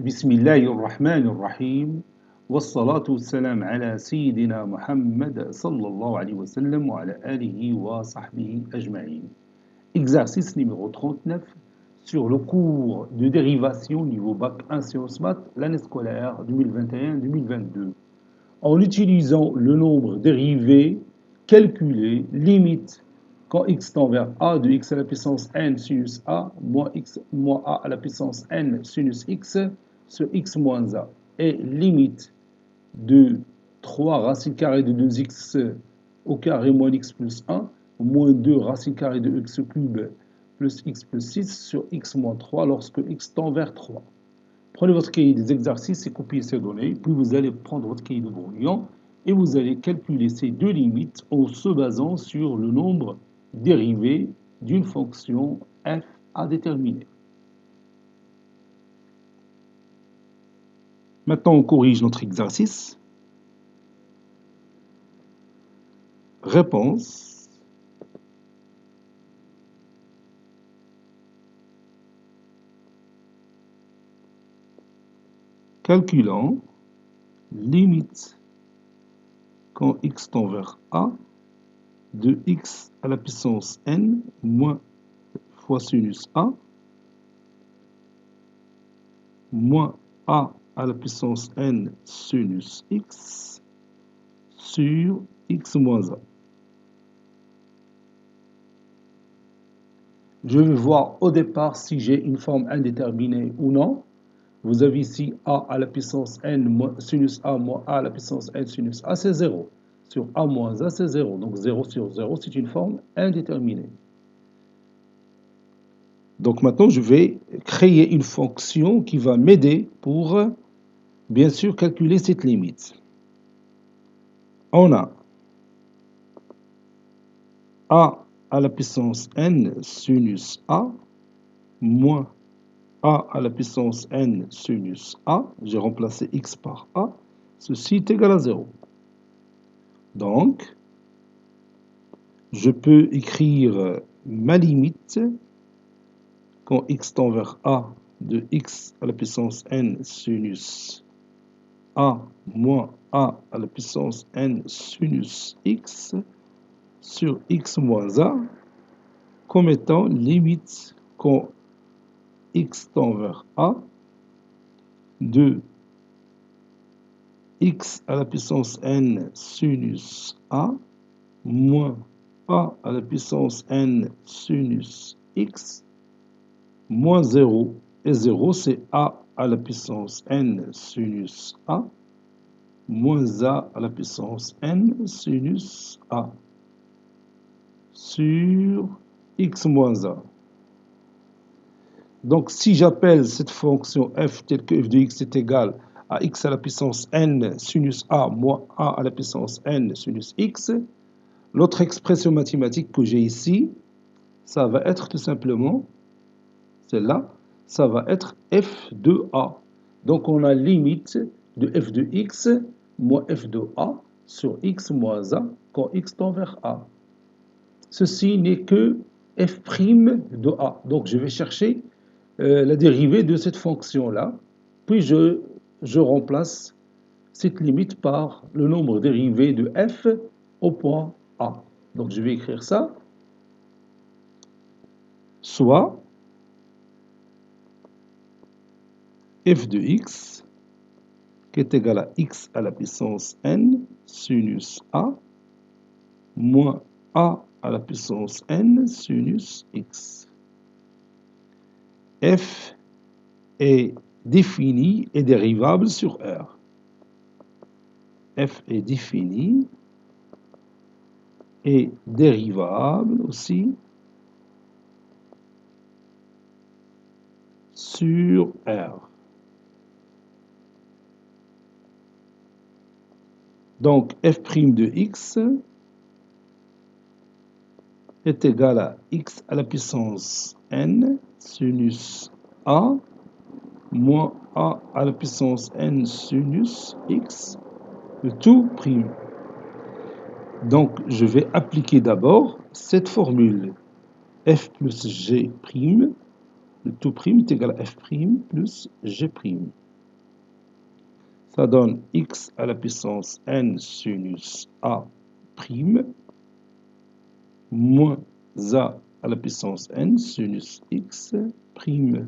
بسم الله الرحمن الرحيم والصلاة والسلام على سيدنا محمد صلى الله عليه وسلم وعلى آله وصحبه أجمعين. Exercice numéro 39 sur le cours de dérivation niveau bac 1 sciences maths l'année scolaire 2021-2022. En utilisant le nombre dérivé calculé limite quand x tend vers a de x à la puissance n sinus a moins x moins a à la puissance n sinus x sur x moins a et limite de 3 racine carrée de 2x au carré moins x plus 1 moins 2 racine carrée de x cube plus x plus 6 sur x moins 3 lorsque x tend vers 3. Prenez votre cahier des exercices et copiez ces données, puis vous allez prendre votre cahier de brouillon et vous allez calculer ces deux limites en se basant sur le nombre dérivé d'une fonction f à déterminer. Maintenant, on corrige notre exercice. Réponse. Calculant limite quand x tend vers a de x à la puissance n moins fois sinus a moins a à la puissance n sinus x sur x moins a. Je vais voir au départ si j'ai une forme indéterminée ou non. Vous avez ici a à la puissance n moins sinus a moins a à la puissance n sinus a, c'est 0. Sur a moins a, c'est 0. Donc 0 sur 0, c'est une forme indéterminée. Donc maintenant, je vais créer une fonction qui va m'aider pour, bien sûr, calculer cette limite. On a a à la puissance n sinus a moins a à la puissance n sinus a. J'ai remplacé x par a. Ceci est égal à 0. Donc, je peux écrire ma limite quand x tend vers a de x à la puissance n sinus a moins a à la puissance n sinus x sur x moins a comme étant limite quand x tend vers a de x à la puissance n sinus a moins a à la puissance n sinus x moins 0. Et 0, c'est a à la puissance n sinus a moins a à la puissance n sinus a sur x moins a. Donc, si j'appelle cette fonction f telle que f de x est égal à x à la puissance n sinus a moins a à la puissance n sinus x, l'autre expression mathématique que j'ai ici, ça va être tout simplement, celle-là, ça va être f de a. Donc, on a limite de f de x moins f de a sur x moins a quand x tend vers a. Ceci n'est que f' de a. Donc, je vais chercher la dérivée de cette fonction-là, puis je remplace cette limite par le nombre dérivé de f au point a. Donc, je vais écrire ça, soit f de x qui est égal à x à la puissance n sinus a moins a à la puissance n sinus x. F est défini et dérivable sur R. F est défini et dérivable aussi sur R. Donc, f' de x est égal à x à la puissance n sinus a moins a à la puissance n sinus x, le tout prime. Donc, je vais appliquer d'abord cette formule. F plus g prime, le tout prime est égal à f prime plus g prime. Ça donne x à la puissance n sinus a prime moins a à la puissance n sinus x prime.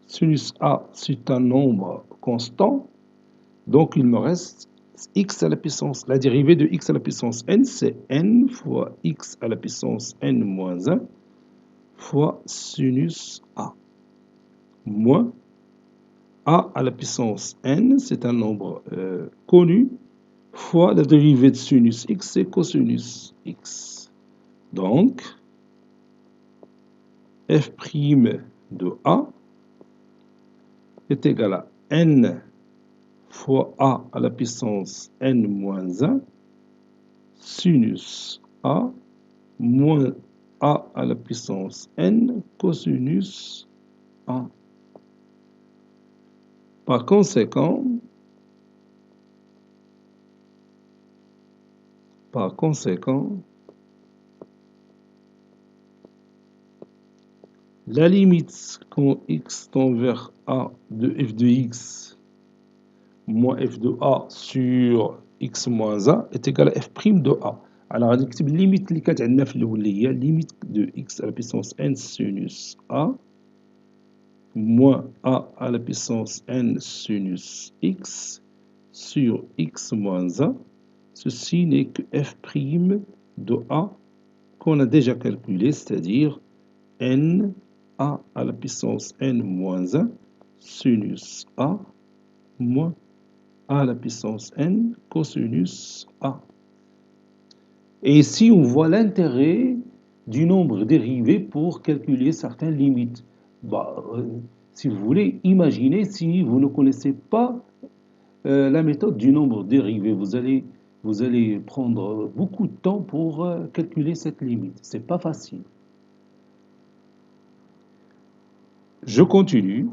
Sinus a, c'est un nombre constant, donc il me reste x à la puissance. La dérivée de x à la puissance n, c'est n fois x à la puissance n moins 1 fois sinus a moins a à la puissance n, c'est un nombre connu, fois la dérivée de sinus x, c'est cosinus x. Donc, f' de a est égal à n fois a à la puissance n moins 1 sinus a moins a à la puissance n cosinus a. Par conséquent, la limite quand x tend vers a de f de x moins f de a sur x moins a est égal à f' de a. Alors, نكتب limite اللي كانت عندنا في الأول اللي هي limite de x à la puissance n sinus a moins a à la puissance n sinus x sur x moins a. Ceci n'est que f' de a qu'on a déjà calculé, c'est-à-dire n a à la puissance n moins 1 sinus a moins a à la puissance n cosinus a. Et ici, on voit l'intérêt du nombre dérivé pour calculer certaines limites. Si vous voulez, imaginez si vous ne connaissez pas la méthode du nombre dérivé. Vous allez prendre beaucoup de temps pour calculer cette limite. Ce n'est pas facile. Je continue.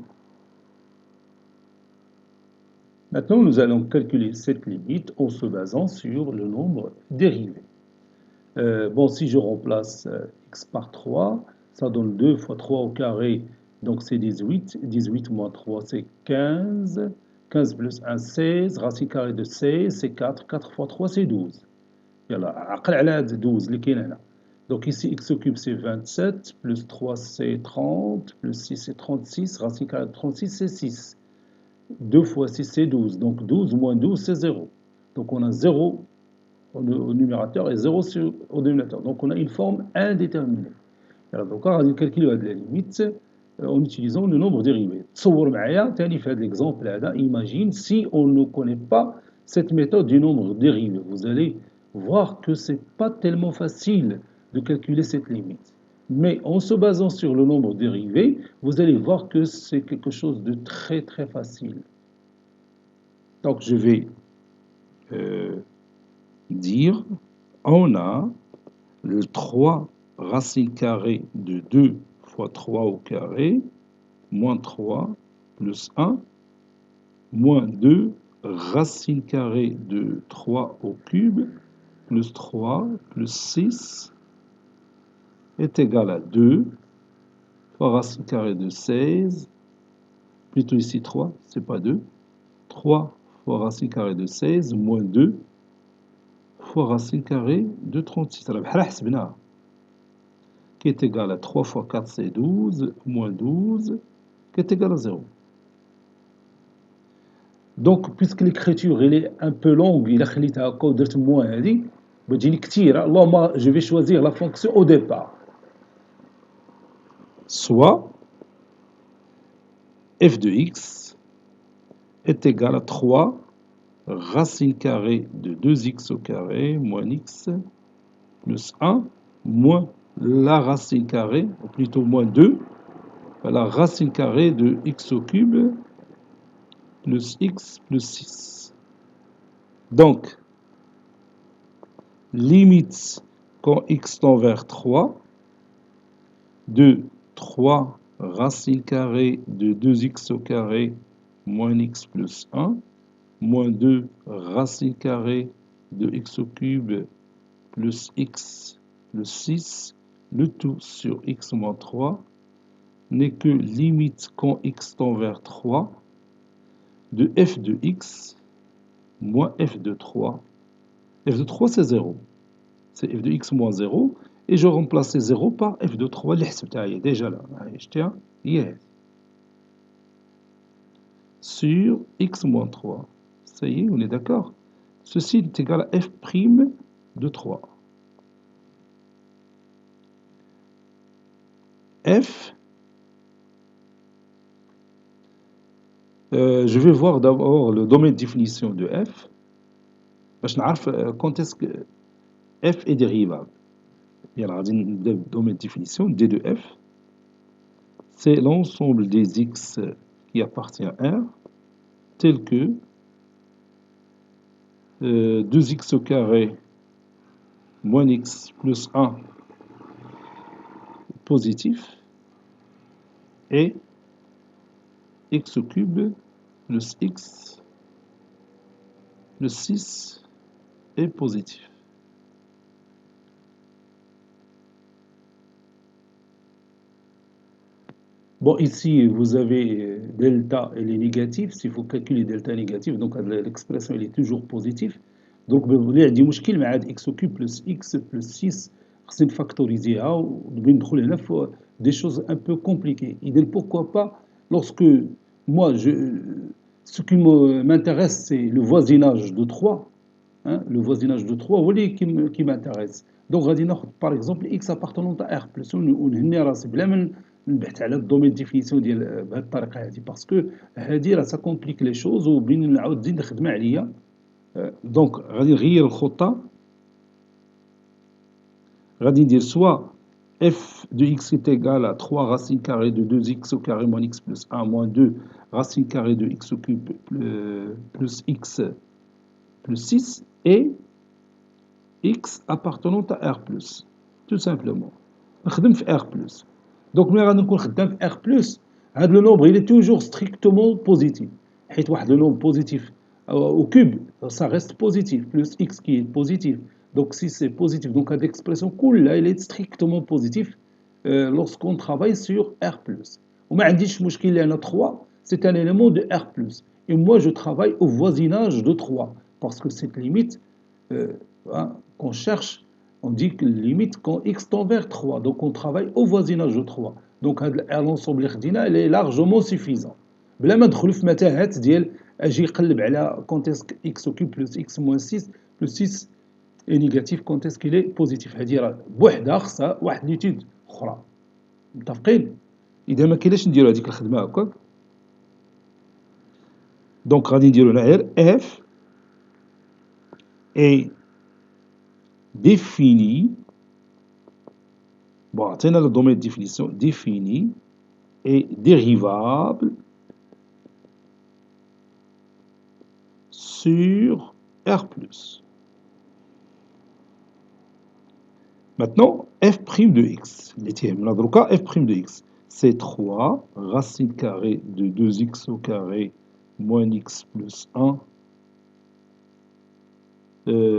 Maintenant, nous allons calculer cette limite en se basant sur le nombre dérivé. Si je remplace x par 3, ça donne 2 fois 3 au carré, donc c'est 18. 18 moins 3, c'est 15. 15 plus 1, 16. Racine carrée de 16, c'est 4. 4 fois 3, c'est 12. عقل على هاد 12 اللي كاين هنا. Donc ici, x au cube, c'est 27. Plus 3, c'est 30. Plus 6, c'est 36. Racine carrée de 36, c'est 6. 2 fois 6, c'est 12. Donc 12 moins 12, c'est 0. Donc on a 0 au numérateur et 0 au dénominateur. Donc on a une forme indéterminée. Alors, donc on va calculer la limite en utilisant le nombre dérivé. تصور معايا تاني في هذا l'exemple هذا, imagine si on ne connaît pas cette méthode du nombre dérivé. Vous allez voir que c'est pas tellement facile de calculer cette limite. Mais en se basant sur le nombre dérivé, vous allez voir que c'est quelque chose de très très facile. Donc je vais dire, on a le 3 racine carrée de 2 fois 3 au carré, moins 3 plus 1, moins 2 racine carrée de 3 au cube, plus 3 plus 6 est égal à 2 fois racine carrée de 16, plutôt ici 3, c'est pas 2, 3 fois racine carrée de 16, moins 2 fois racine carrée de 36. Alors, qui est égal à 3 fois 4, c'est 12, moins 12, qui est égal à 0. Donc, puisque l'écriture est un peu longue, il a خليتها هكا ودرت moins هذه بتجيني كثيرة. Alors, je vais choisir la fonction au départ. Soit f de x est égal à 3 racine carrée de 2x au carré moins x plus 1 moins la racine carrée, ou plutôt moins 2, la racine carrée de x au cube plus x plus 6. Donc, limite quand x tend vers 3 de 3 racine carrée de 2x au carré moins x plus 1 moins 2 racine carrée de x au cube plus x plus 6, le tout sur x moins 3 n'est que limite quand x tend vers 3 de f de x moins f de 3. F de 3, c'est 0. C'est f de x moins 0. Et je remplace ces 0 par f de 3. اللي حسبتها هي déjà là. شتيها هي هذه. Sur x moins 3. Ça y est, on est d'accord. Ceci est égal à f' de 3. F, je vais voir d'abord le domaine de définition de f. باش نعرف quand est-ce que f est dérivable. يلا غادي نبدا بالdomaine de définition d de f. C'est l'ensemble des x qui appartient à R, tel que 2x au carré moins x plus 1 positif et x au cube plus x plus 6 est positif. Bon, ici, vous avez delta, elle est négative. S'il faut calculer delta négative, donc l'expression elle est toujours positive. Donc, اللي عندي مشكل مع هاد x au cube plus x plus 6 خصني نفاكتوريزيها ونبغي ندخل هنا في des choses un peu compliquées. إذا pourquoi pas, lorsque moi, ce qui m'intéresse, c'est le voisinage de 3. Hein, le voisinage de 3 هو اللي qui m'intéresse. Donc غادي ناخذ par exemple x appartenant à R+ ونهني راسي بلا ما نبحث على الدومين ديفينيسيون ديال بهذه الطريقه هذه باسكو هذه راه سا كومبليك لي شوز وبين نعاود نزيد نخدمها عليا. دونك غادي نغير الخطه، غادي ندير سوا f de x est égal à 3 racine carrée de 2x au carré moins x plus 1 moins 2 racine carrée de x au cube plus x plus 6 et x appartenant à R+, tout simplement. نخدم في R+. Donc ملي غادي نكون خدام في R+, هذا لو نومبر il est toujours strictement positif. حيت واحد لو نومبر positif au cube, ça reste positif, plus x qui est positif. Donc si c'est positif, donc هذه l'expression كلها elle est strictement positif lorsqu'on travaille sur R+. وما عنديش مشكل لأن 3 c'est un élément de R+. Et moi je travaille au voisinage de 3 parce que cette limite qu'on cherche, on dit que limite quand x tend vers 3, donc on travaille au voisinage de 3. Donc l'ensemble اللي خدينا elle est largement suffisant. بلا ما ندخلوا في متاهات ديال اجي نقلب على quand est-ce que x au cube plus x moins 6 plus 6 est négatif quand est-ce qu'il est positif. هذه راه بوحدها خصها واحد ليتود اخرى. متفقين؟ اذا ما كايناش نديروا هذيك الخدمه هكاك. دونك غادي نديروا هنا غير f et défini, bon, عطينا le domaine de définition, défini et dérivable sur R+. Maintenant, f' de x, f' de x, c'est 3 racine carrée de 2x au carré moins x plus 1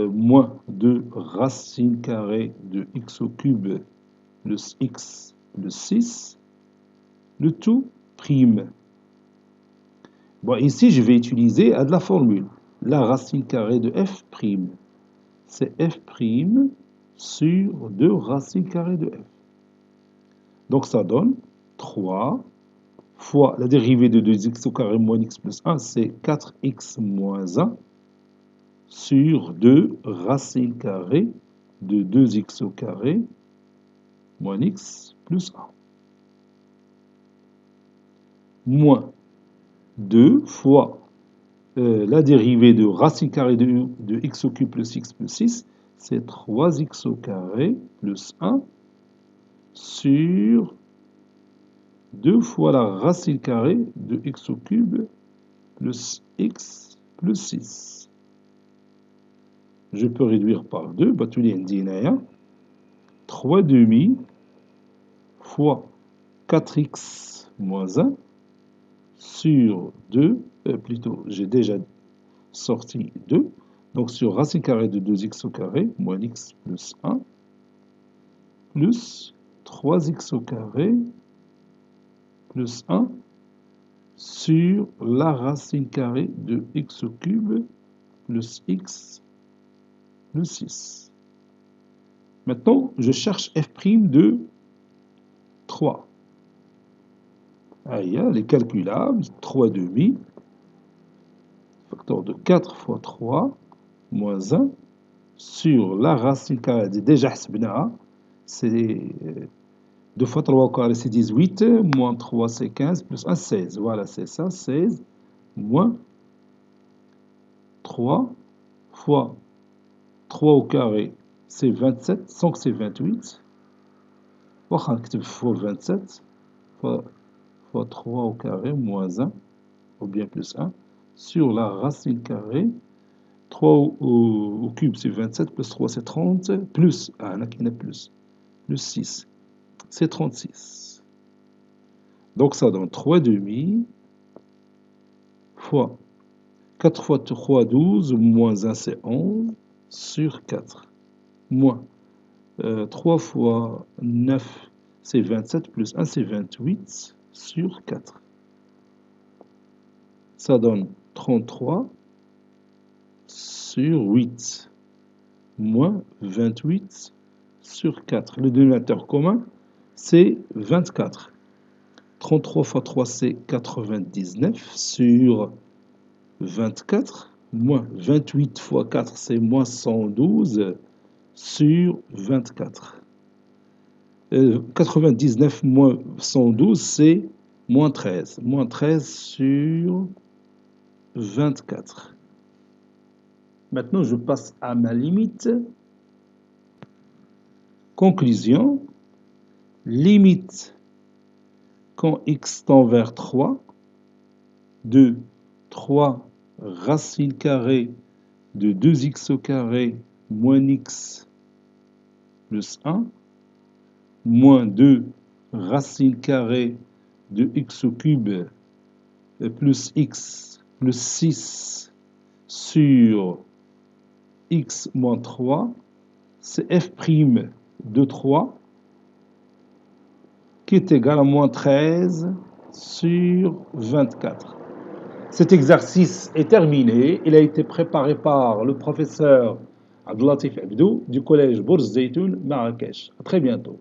moins 2 racine carrée de x au cube plus x plus 6, le tout prime. Bon, ici, je vais utiliser de la formule. La racine carrée de f', c'est f' sur 2 racines carrées de f. Donc, ça donne 3 fois la dérivée de 2x au carré moins x plus 1, c'est 4x moins 1 sur 2 racines carrées de 2x au carré moins x plus 1. Moins 2 fois la dérivée de racine carrée de x au cube plus x plus 6, c'est 3x au carré plus 1 sur 2 fois la racine carrée de x au cube plus x plus 6. Je peux réduire par 2, 3 demi fois 4x moins 1 sur 2, plutôt j'ai déjà sorti 2, donc sur racine carrée de 2x au carré moins x plus 1 plus 3x au carré plus 1 sur la racine carrée de x au cube plus x plus 6. Maintenant, je cherche f' de 3. Aïe, elle est calculable, 3 demi, facteur de 4 fois 3, moins 1, sur la racine carrée, déjà c'est 2 fois 3 au carré, c'est 18, moins 3, c'est 15, plus 1, 16. Voilà, c'est ça, 16, moins 3 fois 3 au carré, c'est 27, sans que c'est 28. On va écrire fois 27, fois 3 au carré, moins 1, ou bien plus 1, sur la racine carrée. 3 au cube, c'est 27, plus 3, c'est 30, plus 1, qui n'est plus 6, c'est 36. Donc ça donne 3 demi fois 4 fois 3, 12, moins 1, c'est 11, sur 4, moins 3 fois 9, c'est 27, plus 1, c'est 28, sur 4. Ça donne 33 sur 8, moins 28 sur 4. Le dénominateur commun, c'est 24. 33 fois 3, c'est 99 sur 24, moins 28 fois 4, c'est moins 112 sur 24. 99 moins 112, c'est moins 13. Moins 13 sur 24. Maintenant, je passe à ma limite. Conclusion. Limite quand x tend vers 3 de 3 racine carrée de 2x au carré moins x plus 1 moins 2 racine carrée de x au cube plus x plus 6 sur x moins 3, c'est f' de 3 qui est égal à moins 13 sur 24. Cet exercice est terminé. Il a été préparé par le professeur Abdelatif Abdou du collège Bourz Zeytoun, Marrakech. À très bientôt.